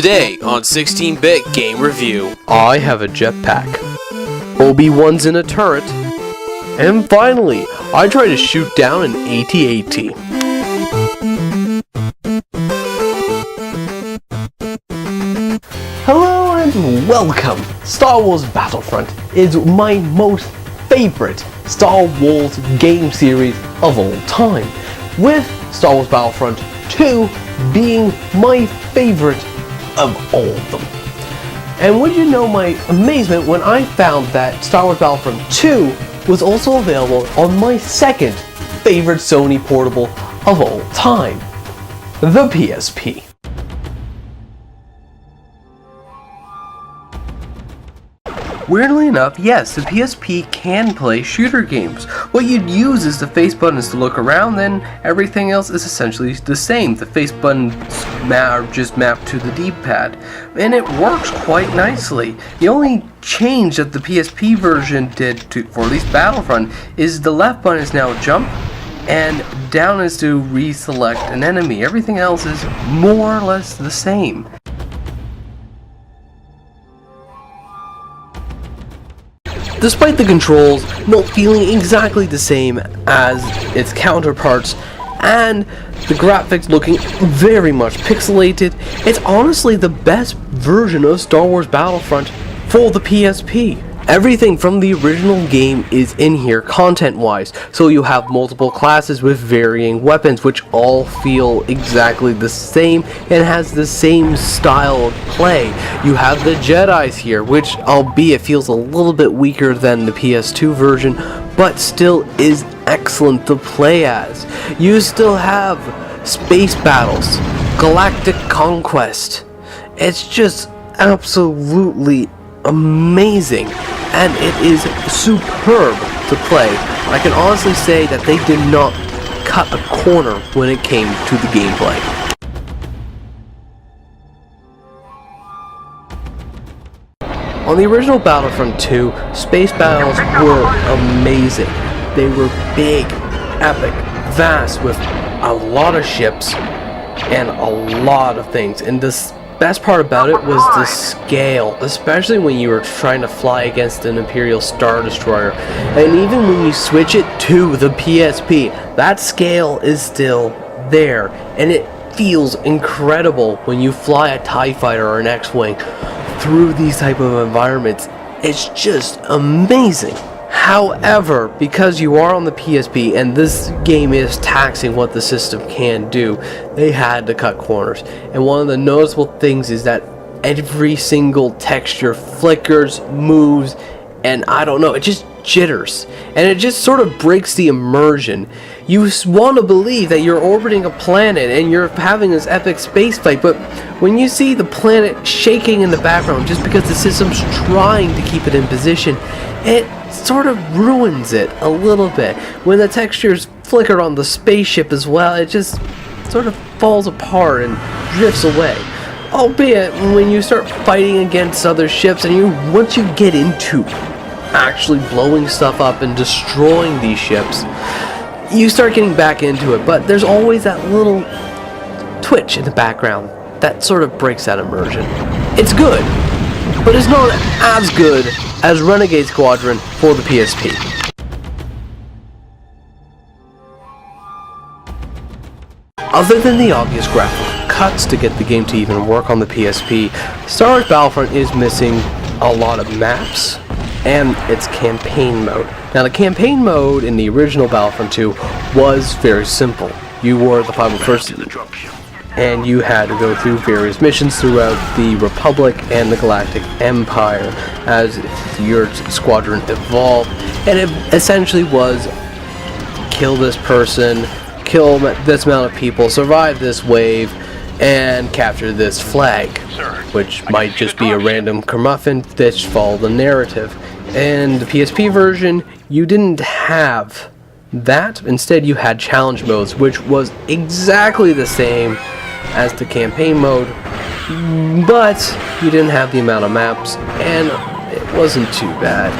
Today on 16-Bit Game Review, I have a jetpack. Obi-Wan's in a turret. And finally, I try to shoot down an AT-AT. Hello and welcome! Star Wars Battlefront is my most favorite Star Wars game series of all time, with Star Wars Battlefront 2 being my favorite of all of them. And would you know my amazement when I found that Star Wars Battlefront 2 was also available on my second favorite Sony portable of all time, the PSP. Weirdly enough, yes, the PSP can play shooter games. What you'd use is the face buttons to look around, then everything else is essentially the same. The face buttons are just mapped to the D-pad, and it works quite nicely. The only change that the PSP version did for at least Battlefront is the left button is now jump, and down is to reselect an enemy. Everything else is more or less the same. Despite the controls not feeling exactly the same as its counterparts, and the graphics looking very much pixelated, it's honestly the best version of Star Wars Battlefront for the PSP. Everything from the original game is in here content-wise, so you have multiple classes with varying weapons which all feel exactly the same and has the same style of play. You have the Jedis here, which albeit feels a little bit weaker than the PS2 version, but still is excellent to play as. You still have space battles, galactic conquest. It's just absolutely amazing, and it is superb to play. I can honestly say that they did not cut a corner when it came to the gameplay. On the original Battlefront 2, space battles were amazing. They were big, epic, vast, with a lot of ships and a lot of things, and this best part about it was the scale, especially when you were trying to fly against an Imperial Star Destroyer. And even when you switch it to the PSP, that scale is still there, and it feels incredible when you fly a TIE Fighter or an X-Wing through these type of environments. It's just amazing. However, because you are on the PSP and this game is taxing what the system can do, they had to cut corners. And one of the noticeable things is that every single texture flickers, moves, and I don't know, it just jitters. And it just sort of breaks the immersion. You want to believe that you're orbiting a planet and you're having this epic space fight, but when you see the planet shaking in the background just because the system's trying to keep it in position, it sort of ruins it a little bit. When the textures flicker on the spaceship as well, it just sort of falls apart and drifts away. Albeit, when you start fighting against other ships and once you get into actually blowing stuff up and destroying these ships, you start getting back into it, but there's always that little twitch in the background that sort of breaks that immersion. It's good, but it's not as good as Renegade Squadron for the PSP. Other than the obvious graphical cuts to get the game to even work on the PSP, Star Wars Battlefront is missing a lot of maps and its campaign mode. Now, the campaign mode in the original Battlefront 2 was very simple. You were the 501st, and you had to go through various missions throughout the Republic and the Galactic Empire as your squadron evolved, and it essentially was kill this person, kill this amount of people, survive this wave, and capture this flag, which might just be a random curmudgeon that follow the narrative. In the PSP version, you didn't have that. Instead, you had challenge modes, which was exactly the same as the campaign mode, but you didn't have the amount of maps, and it wasn't too bad.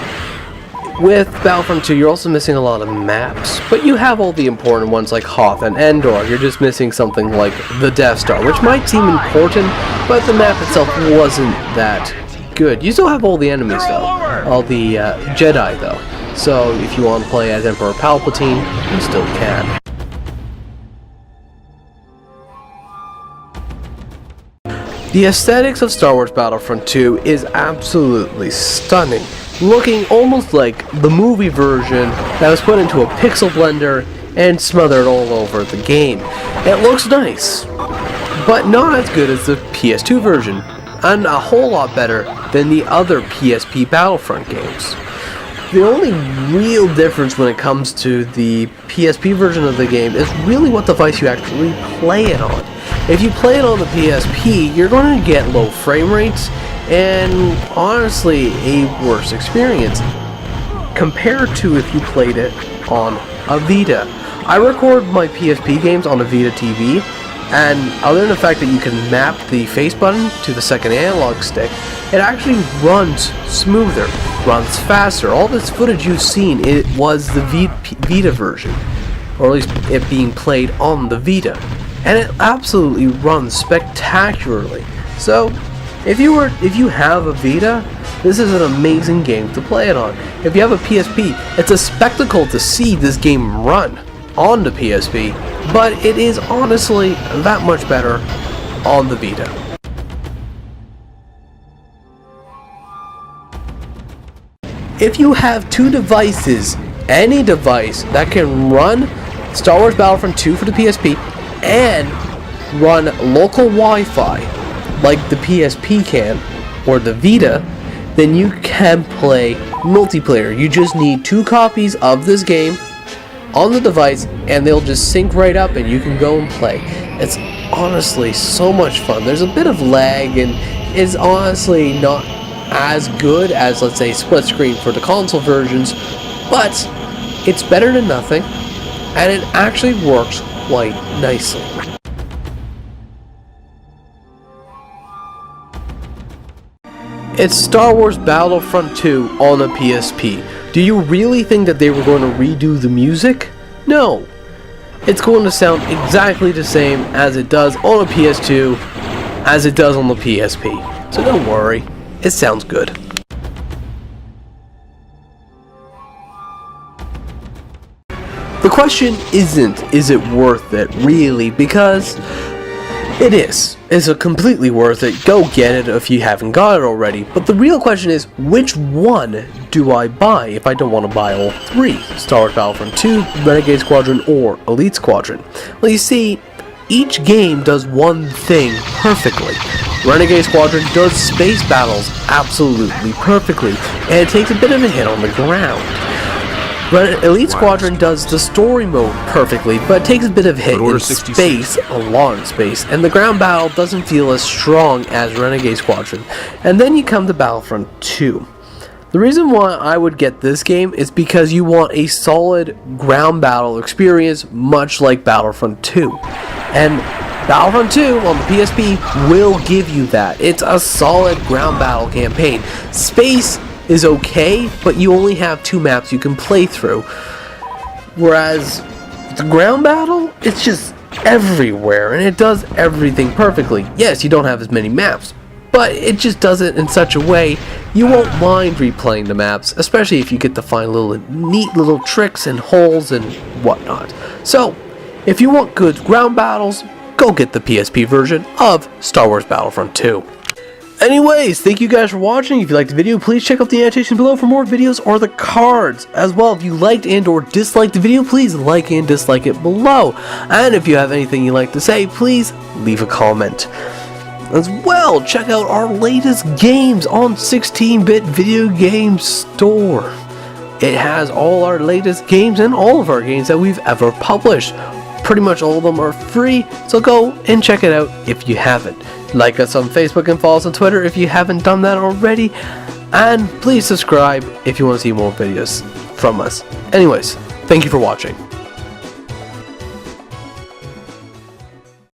With Battlefront 2, you're also missing a lot of maps, but you have all the important ones like Hoth and Endor. You're just missing something like the Death Star, which might seem important, but the map itself wasn't that good. You still have all the enemies though, all the Jedi though, so if you want to play as Emperor Palpatine, you still can. The aesthetics of Star Wars Battlefront 2 is absolutely stunning, looking almost like the movie version that was put into a pixel blender and smothered all over the game. It looks nice, but not as good as the PS2 version, and a whole lot better than the other PSP Battlefront games. The only real difference when it comes to the PSP version of the game is really what device you actually play it on. If you play it on the PSP, you're going to get low frame rates and honestly a worse experience compared to if you played it on a Vita. I record my PSP games on a Vita TV, and other than the fact that you can map the face button to the second analog stick, it actually runs smoother, runs faster. All this footage you've seen, it was the Vita version, or at least it being played on the Vita, and it absolutely runs spectacularly. So if you have a Vita, this is an amazing game to play it on. If you have a PSP, it's a spectacle to see this game run on the PSP, but it is honestly that much better on the Vita. If you have two devices, any device that can run Star Wars Battlefront 2 for the PSP and run local Wi-Fi like the PSP can, or the Vita, then you can play multiplayer. You just need 2 copies of this game on the device and they'll just sync right up and you can go and play. It's honestly so much fun. There's a bit of lag and it's honestly not as good as, let's say, split screen for the console versions, but it's better than nothing and it actually works quite nicely. It's Star Wars Battlefront 2 on a PSP. Do you really think that they were going to redo the music? No. It's going to sound exactly the same as it does on a PS2 as it does on the PSP. So don't worry, it sounds good. The question isn't, is it worth it really? Because it is. It's completely worth it. Go get it if you haven't got it already. But the real question is, which one do I buy if I don't want to buy all 3? Star Wars Battlefront 2, Renegade Squadron, or Elite Squadron? Well, you see, each game does one thing perfectly. Renegade Squadron does space battles absolutely perfectly, and it takes a bit of a hit on the ground. Elite Squadron does the story mode perfectly, but it takes a bit of hit in space, a lot in space, and the ground battle doesn't feel as strong as Renegade Squadron. And then you come to Battlefront 2. The reason why I would get this game is because you want a solid ground battle experience, much like Battlefront 2. And Battlefront 2 on the PSP will give you that. It's a solid ground battle campaign. Space is okay, but you only have 2 maps you can play through. Whereas the ground battle, it's just everywhere, and it does everything perfectly. Yes, you don't have as many maps, but it just does it in such a way you won't mind replaying the maps, especially if you get to find neat little tricks and holes and whatnot. So, if you want good ground battles, go get the PSP version of Star Wars Battlefront 2. Anyways, thank you guys for watching. If you liked the video, please check out the annotation below for more videos or the cards. As well, if you liked and or disliked the video, please like and dislike it below. And if you have anything you'd like to say, please leave a comment. As well, check out our latest games on 16-bit Video Game Store. It has all our latest games and all of our games that we've ever published. Pretty much all of them are free, so go and check it out if you haven't. Like us on Facebook and follow us on Twitter if you haven't done that already. And please subscribe if you want to see more videos from us. Anyways, thank you for watching.